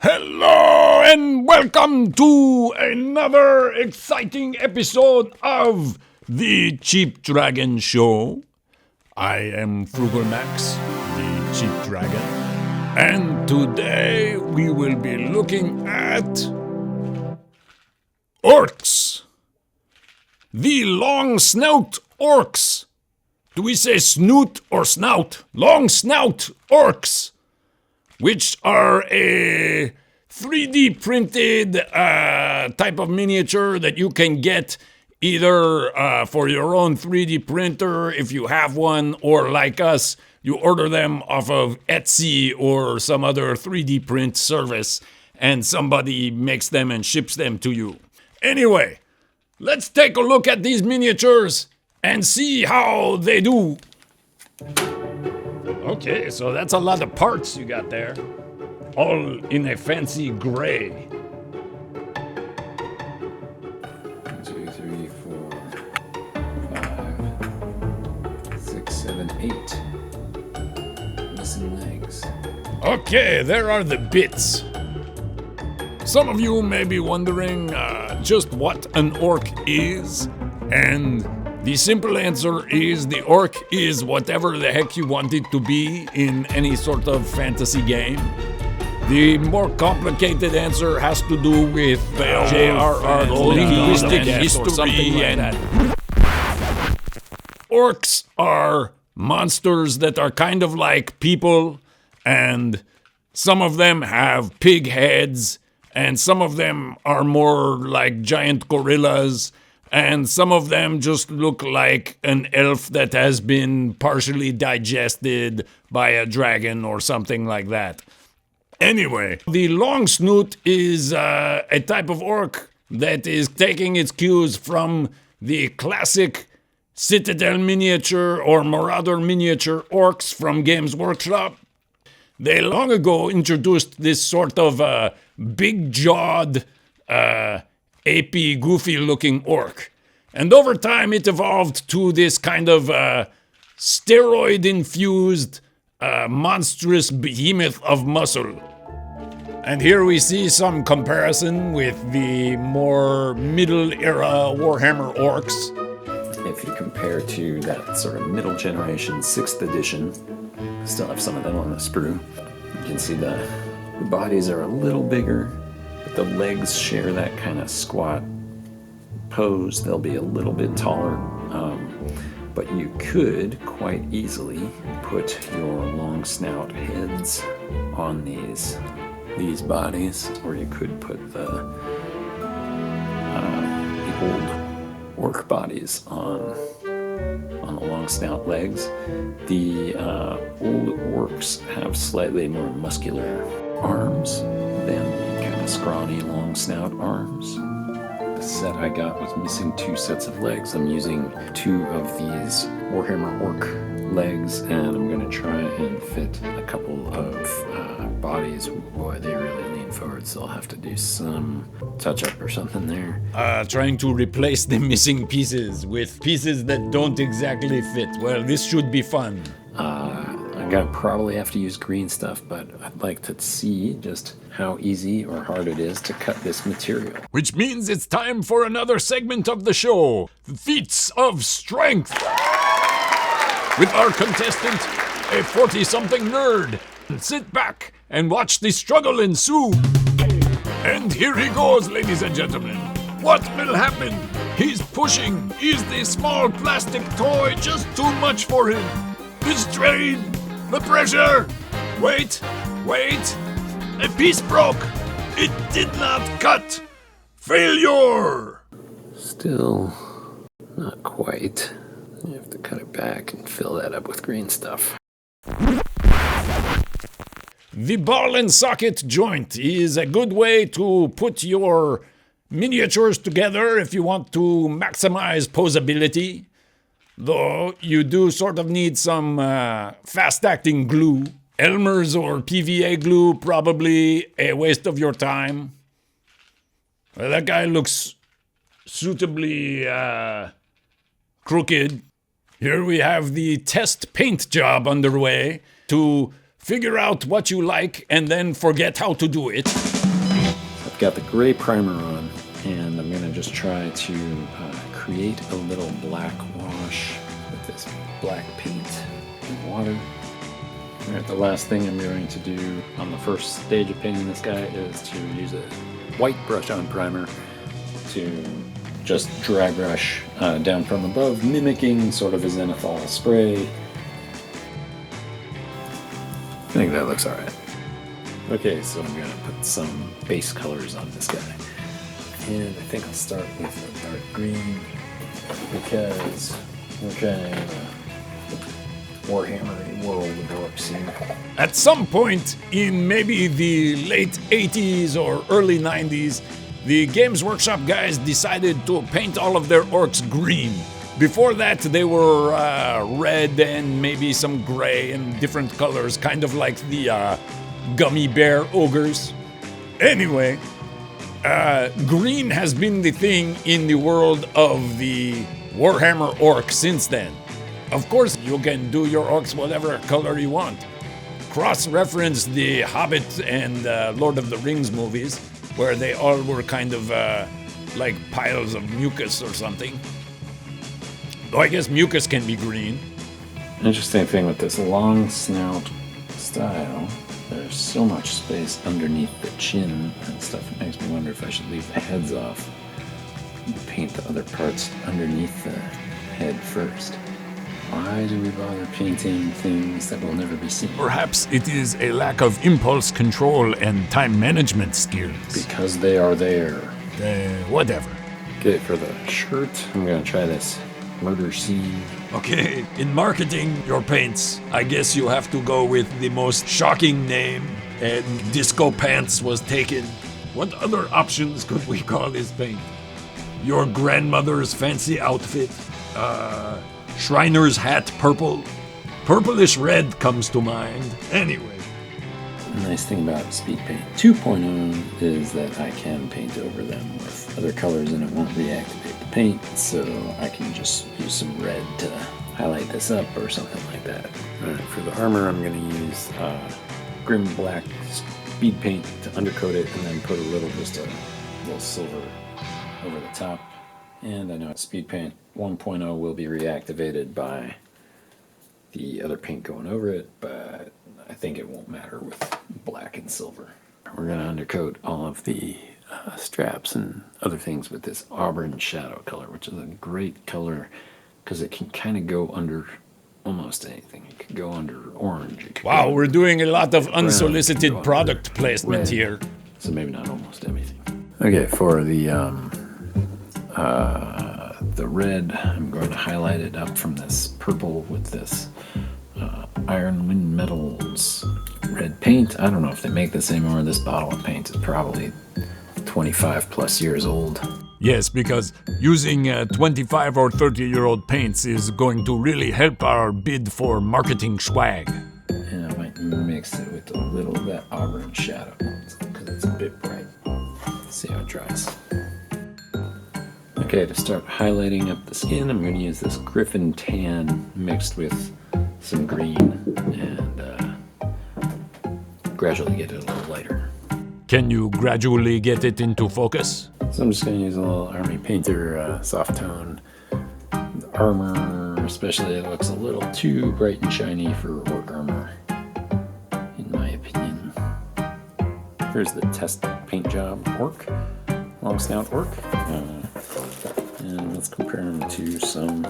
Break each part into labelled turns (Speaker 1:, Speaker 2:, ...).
Speaker 1: Hello and welcome to another exciting episode of the Cheap Dragon Show. I am Frugal Max, the Cheap Dragon, and today we will be looking at orcs. The long-snout orcs. Do we say snoot or snout? Long-snout orcs, which are a 3D printed type of miniature that you can get either for your own 3D printer if you have one, or like us, you order them off of Etsy or some other 3D print service and somebody makes them and ships them to you. Anyway, let's take a look at these miniatures and see how they do. Okay, so that's a lot of parts you got there, all in a fancy gray.
Speaker 2: 1, 2, 3, 4, 5, 6, 7, 8. Missing legs.
Speaker 1: Okay, there are the bits. Some of you may be wondering just what an orc is, and the simple answer is the orc is whatever the heck you want it to be in any sort of fantasy game. The more complicated answer has to do with J.R.R. linguistic history and orcs are monsters that are kind of like people, and some of them have pig heads, and some of them are more like giant gorillas, and some of them just look like an elf that has been partially digested by a dragon or something like that. Anyway, the Longsnout is a type of orc that is taking its cues from the classic Citadel miniature or Marauder miniature orcs from Games Workshop. They long ago introduced this sort of big-jawed, apey, goofy-looking orc. And over time, it evolved to this kind of steroid-infused, monstrous behemoth of muscle. And here we see some comparison with the more middle-era Warhammer orcs.
Speaker 2: If you compare to that sort of middle generation 6th edition, still have some of them on the sprue. You can see the bodies are a little bigger, but the legs share that kind of squat pose. They'll be a little bit taller, but you could quite easily put your long snout heads on these bodies, or you could put the old orc bodies on the long snout legs. The old orcs have slightly more muscular arms than the kind of scrawny long snout arms. The set I got was missing 2 sets of legs. I'm using 2 of these Warhammer orc legs, and I'm going to try and fit a couple of bodies. Boy, they really lean forward, so I'll have to do some touch-up or something there.
Speaker 1: Trying to replace the missing pieces with pieces that don't exactly fit. Well, this should be fun.
Speaker 2: I'm going to probably have to use green stuff, but I'd like to see just how easy or hard it is to cut this material.
Speaker 1: Which means it's time for another segment of the show, Feats of Strength. With our contestant, a 40-something nerd. Sit back and watch the struggle ensue. And here he goes, ladies and gentlemen. What will happen? He's pushing. Is the small plastic toy just too much for him? The strain, the pressure. Wait. A piece broke. It did not cut. Failure.
Speaker 2: Still not quite. You have to cut it back and fill that up with green stuff.
Speaker 1: The ball and socket joint is a good way to put your miniatures together if you want to maximize posability. Though you do sort of need some fast-acting glue. Elmer's or PVA glue, probably a waste of your time. Well, that guy looks suitably crooked. Here we have the test paint job underway to figure out what you like and then forget how to do it.
Speaker 2: I've got the gray primer on, and I'm going to just try to create a little black wash with this black paint and water. All right, the last thing I'm going to do on the first stage of painting this guy is to use a white brush on primer to just dry brush down from above, mimicking sort of a zenithal spray. I think that looks alright. Okay, so I'm going to put some base colors on this guy. And I think I'll start with a dark green because we're kind of Warhammer world of orcs here.
Speaker 1: At some point in maybe the late 80s or early 90s, the Games Workshop guys decided to paint all of their orcs green. Before that, they were red and maybe some gray and different colors, kind of like the gummy bear ogres. Anyway, green has been the thing in the world of the Warhammer orc since then. Of course, you can do your orcs whatever color you want. Cross-reference the Hobbit and Lord of the Rings movies, where they all were kind of like piles of mucus or something. Though I guess mucus can be green.
Speaker 2: Interesting thing with this long snout style, there's so much space underneath the chin and stuff. It makes me wonder if I should leave the heads off and paint the other parts underneath the head first. Why do we bother painting things that will never be seen?
Speaker 1: Perhaps it is a lack of impulse control and time management skills.
Speaker 2: Because they are there.
Speaker 1: Whatever.
Speaker 2: Okay, for the shirt, I'm gonna try this murder scene.
Speaker 1: Okay, in marketing your paints, I guess you have to go with the most shocking name, and Disco Pants was taken. What other options could we call this paint? Your grandmother's fancy outfit? Shriner's hat purple? Purplish red comes to mind. Anyway.
Speaker 2: The nice thing about Speed Paint 2.0 is that I can paint over them with other colors and it won't reactivate the paint, so I can just use some red to highlight this up or something like that. Alright, for the armor I'm going to use Grim Black Speed Paint to undercoat it and then put a little silver over the top. And I know Speed Paint 1.0 will be reactivated by the other paint going over it, but I think it won't matter with black and silver. We're going to undercoat all of the straps and other things with this auburn shadow color, which is a great color because it can kind of go under almost anything. It could go under orange.
Speaker 1: Wow, we're doing a lot of unsolicited product placement
Speaker 2: red,
Speaker 1: here.
Speaker 2: So maybe not almost everything. Okay, for the red, I'm going to highlight it up from this purple with this Iron Wind Metals red paint. I don't know if they make this anymore. This bottle of paint is probably 25 plus years old.
Speaker 1: Yes, because using 25 or 30-year-old paints is going to really help our bid for marketing swag.
Speaker 2: And I might mix it with a little of that auburn shadow because it's a bit bright. Let's see how it dries. Okay, to start highlighting up the skin, I'm going to use this Griffin Tan mixed with some green and gradually get it a little lighter.
Speaker 1: Can you gradually get it into focus?
Speaker 2: So I'm just going to use a little Army Painter soft tone. The armor, especially, it looks a little too bright and shiny for orc armor, in my opinion. Here's the test paint job orc, long snout orc. And let's compare them to some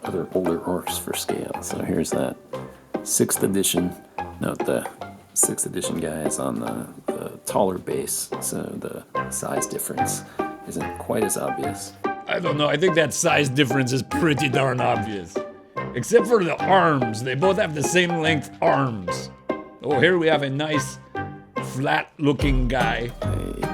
Speaker 2: other older orcs for scale. So here's that 6th edition. Note the 6th edition guy is on the taller base, so the size difference isn't quite as obvious.
Speaker 1: I don't know, I think that size difference is pretty darn obvious. Except for the arms, they both have the same length arms. Oh, here we have a nice flat-looking guy.
Speaker 2: A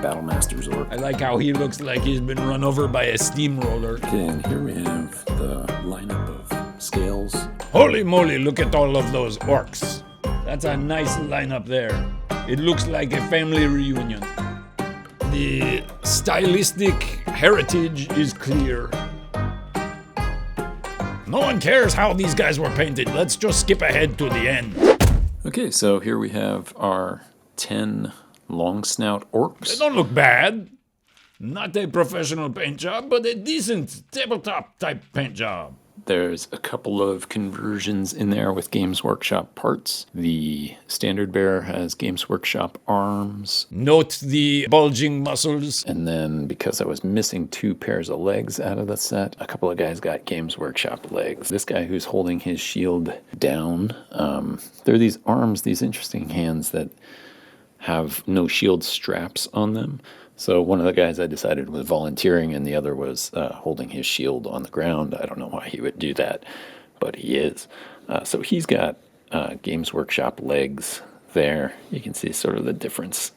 Speaker 2: Battlemaster's orc.
Speaker 1: I like how he looks like he's been run over by a steamroller.
Speaker 2: Okay, and here we have the lineup of scales.
Speaker 1: Holy moly, look at all of those orcs. That's a nice lineup there. It looks like a family reunion. The stylistic heritage is clear. No one cares how these guys were painted. Let's just skip ahead to the end.
Speaker 2: Okay, so here we have our 10 Longsnout
Speaker 1: They
Speaker 2: orcs.
Speaker 1: don't look bad. Not a professional paint job, but a decent tabletop type paint job.
Speaker 2: There's a couple of conversions in there with Games Workshop parts. The standard bearer has Games Workshop arms.
Speaker 1: Note the bulging muscles.
Speaker 2: And then, because I was missing 2 pairs of legs out of the set, a couple of guys got Games Workshop legs. This guy who's holding his shield down, there are these arms, these interesting hands that have no shield straps on them. So one of the guys I decided was volunteering, and the other was holding his shield on the ground. I don't know why he would do that, but he is. So he's got Games Workshop legs there. You can see sort of the difference.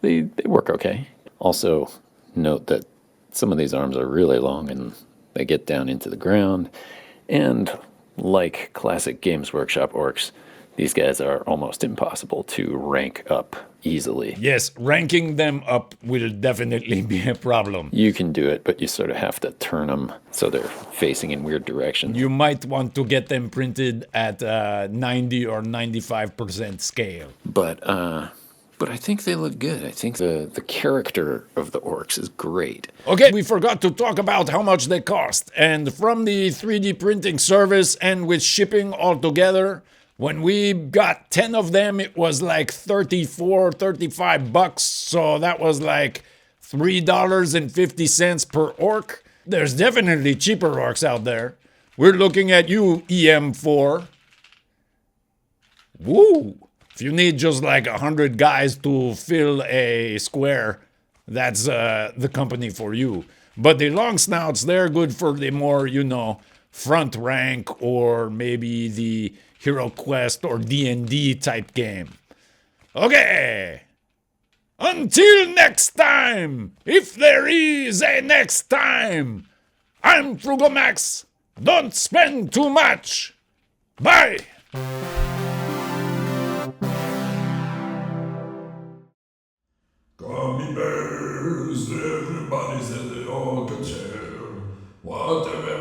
Speaker 2: They work okay. Also, note that some of these arms are really long, and they get down into the ground. And like classic Games Workshop orcs, these guys are almost impossible to rank up easily.
Speaker 1: Yes, ranking them up will definitely be a problem.
Speaker 2: You can do it, but you sort of have to turn them so they're facing in weird directions.
Speaker 1: You might want to get them printed at 90 or 95% scale.
Speaker 2: But I think they look good. I think the character of the orcs is great.
Speaker 1: Okay, we forgot to talk about how much they cost. And from the 3D printing service and with shipping all together, when we got 10 of them, it was like $35. So that was like $3.50 per orc. There's definitely cheaper orcs out there. We're looking at you, EM4. Woo! If you need just like 100 guys to fill a square, that's the company for you. But the Longsnouts, they're good for the more, front rank or maybe the Hero Quest or D&D type game. Okay. Until next time, if there is a next time, I'm Frugomax. Don't spend too much. Bye. Gummy bears, everybody's at the orchard. Whatever